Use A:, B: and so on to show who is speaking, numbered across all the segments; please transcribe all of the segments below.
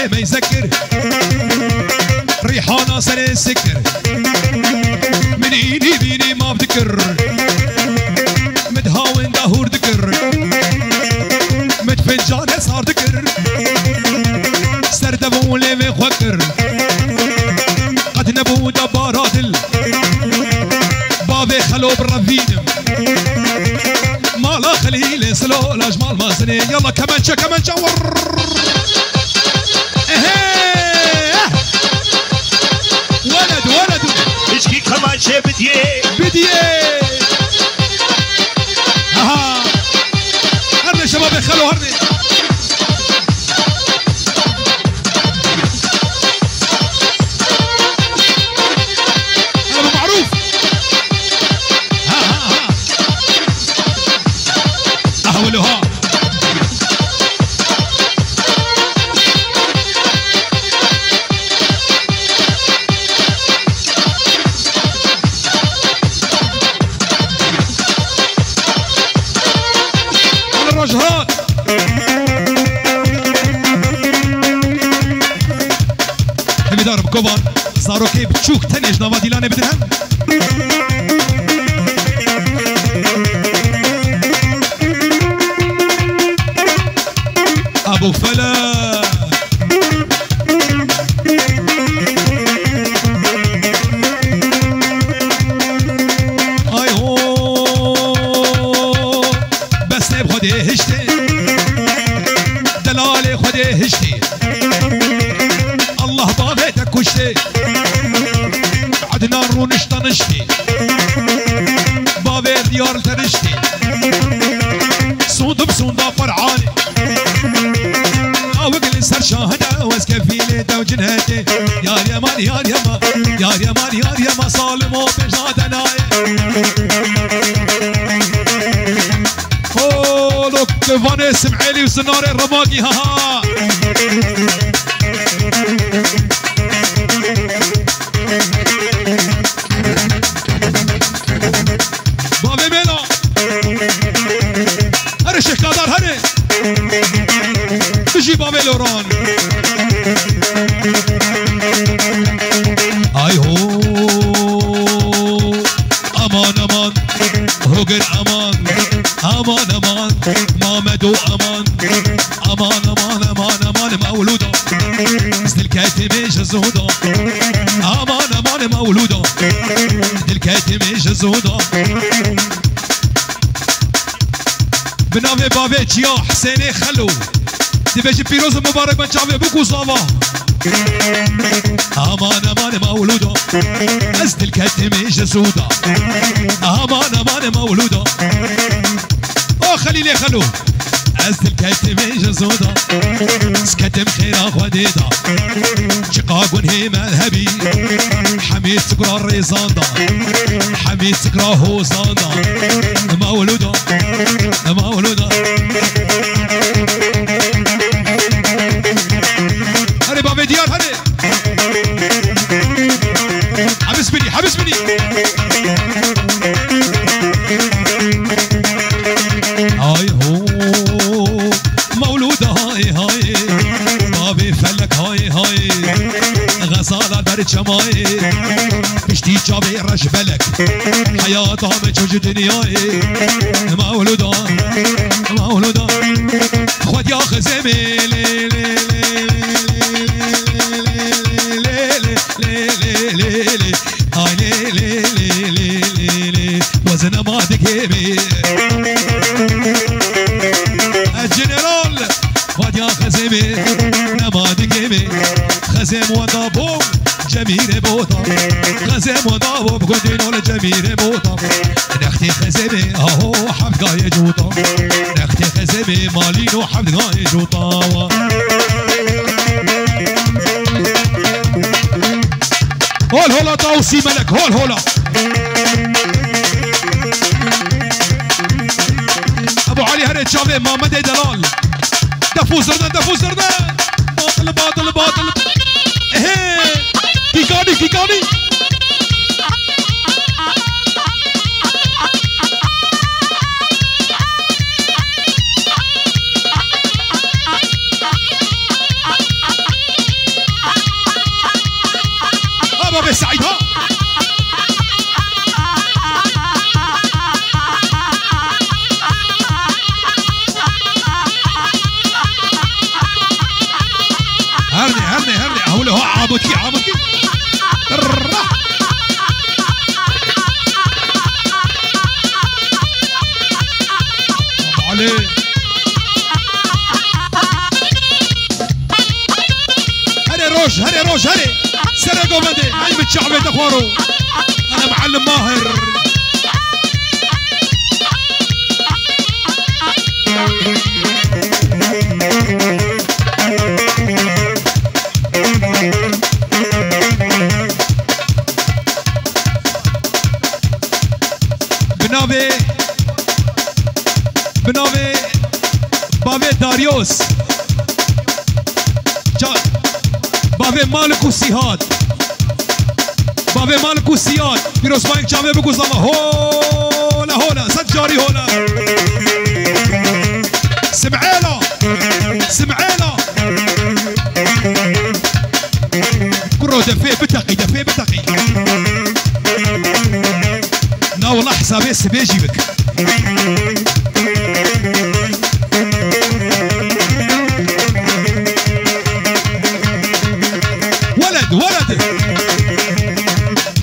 A: عليه ما يذكر ريحانة سنة السكر من ايدي بيني ما بذكر متهاون دهور ذكر متفنجان صار ذكر سردبون لي خوكر قد نبو دباراتل بابي خلو بالرفينم مالا خليل سلو الاجمال ما سنين يلا كمانشا كمانشا ولد ولد
B: اشكي كمانشا بديه
A: بديه اها هرني شباب خلو هرني أهولها على الرجهات اللي دارب كوبان صاروا كيف تشوك تنج نوادي لاني بدرهم ابو فلا اي هو بس نب خدي هشتي دلالي خدي هشتي الله بابيتك كشتي عدنا رونش طنشتي بابي ديار ترشتي صوند بصوندا فرعاني وقل سر شاهده واسكفيلي دو جنهتي يا اليمان يا اليمان يا اليمان يا اليمان صالمو بجنادنا اوه لوك فاني سمعيلي وسناري الرماقي ها بابي ميلا هري شيخ قادر هري تجي بابي لوران اي هو امان امان هوجن امان امان امان مامدو امان امان امان امان امان مولودا مثل الكاتمي جزودا امان امان مولودا مثل الكاتمي جزودا بنافي بابي جيا حسيني خلو دبيش بيروز مبارك من شافي بوكو صافا امان امان مولودا ازد الكتمي جسودا امان امان مولودا او خليلي خلو ازد الكتمي جسودا سكتم خيرا خديدا شقاق هي مذهبي حميد سكرا الريزاندا حميد سكرا هوزاندا مولودا مولودا هري بابي ديار هري حبس بني حبس بني هاي هو مولودة هاي هاي بابي فلك هاي هاي غزالة برد شماي بشتي جابي رجبلك حياتها مجوج دنياي مولودة مولودة خد يا خزمي وزن ما تكيبي الجنرال خد يا خزمي نما تكيبي خزم وضابو جميل بوطا خزم وضابو بقدينو الجميل بوطا نختي خزمي اهو حفظ قاي جوطا نختي خزمي مالينو حفظ قاي جوطا هول هولا طاوسي ملك هول هولا ابو علي هري تشافي محمد دلال دفو زردان دفو زردان باطل باطل باطل ايه كيكاني كيكاني عبودكي عبودكي عليه هري روج هري روج هري سرقوا بدي هاي متشعبة تخوروا انا معلم ماهر بناوي بابي داريوس بابي مالك وسيهاد بابي مالك وسياد بيروس بايك جابي بقول زما هولا هولا سجاري هولا سمعينا سمعينا كرو دفي بتقي دفي بتقي لا والله حسابي سبيجي بك ولد ولد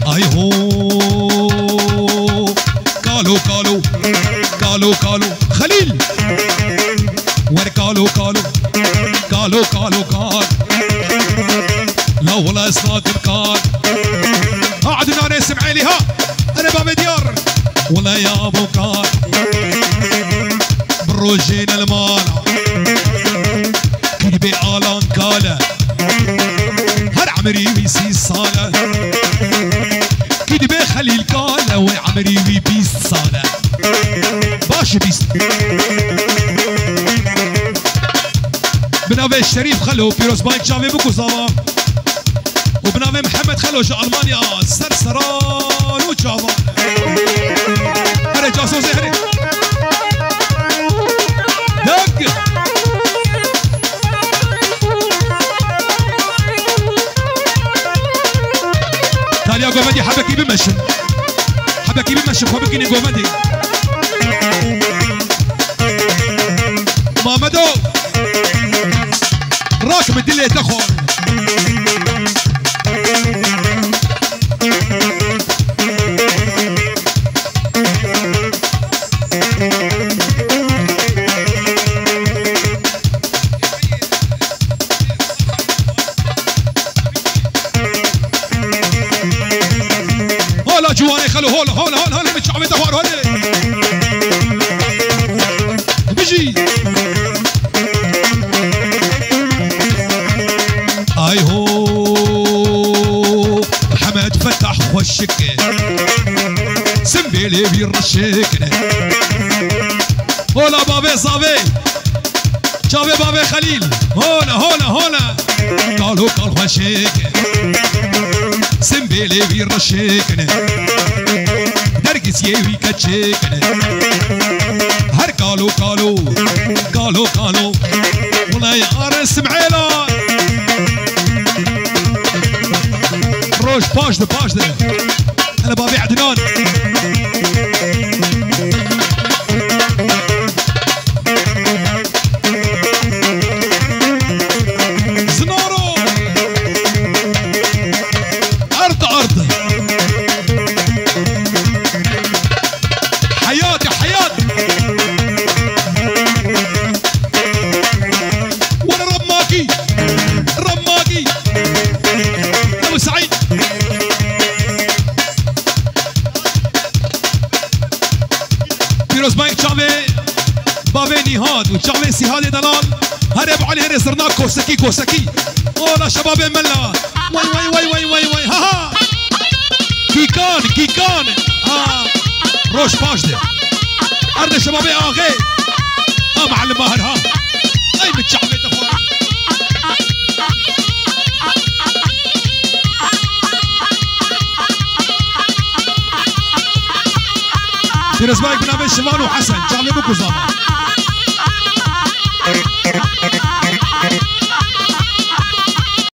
A: اي هو قالوا قالوا قالوا قالوا خليل ور قالوا قالوا قالوا قالوا قال لا والله اسناد قال قعدنا انا سمعي لي ها انا باب ديار ولا يا ابو قال بروجين المال كذبي الان قال هر عمري ويسي صاله كذبي خليل قال وعمري ويبيس صاله باش بيس بنافي الشريف خلو بيروس بايك جافي بكو زاما وبنافي محمد خلو جا المانيا سرسران وجافا هري جاسوسي هري دق تاليا قومدي حبكي بمشن حبكي بمشن حبكيني قومدي مامدو راكب الدلية تخون هولا جواني خلو هولا هولا هولا هولا متشعبي تخور هولا بيجي اي هو حمد فتح وشك سنبيلي بيرشك هولا بابي صابي شابي بابي خليل هولا هولا هولا قالوا قال وشك سنبيلي بيرشك درقس يوي كتشك هر قالوا قالوا قالوا قالوا والله يا ارس معيلا روش باجده باجده انا بابي عدنان زنارو ارض ارض حياتي حياتي وانا رماكي رماكي ابو سعيد بيروز بايك شعبي بابي نهاد وشعبي سيهاد دلال هرب علي هري صرنا كوسكي كوسكي اولا شباب ملا وي وي وي وي وي وي ها ها كيكان كيكان ها روش باجده ارض شبابي اغي ها معلم ماهر ها اي متشعبي تخوان بيروز بايك بنامي شمال وحسن شعبي بكو زاما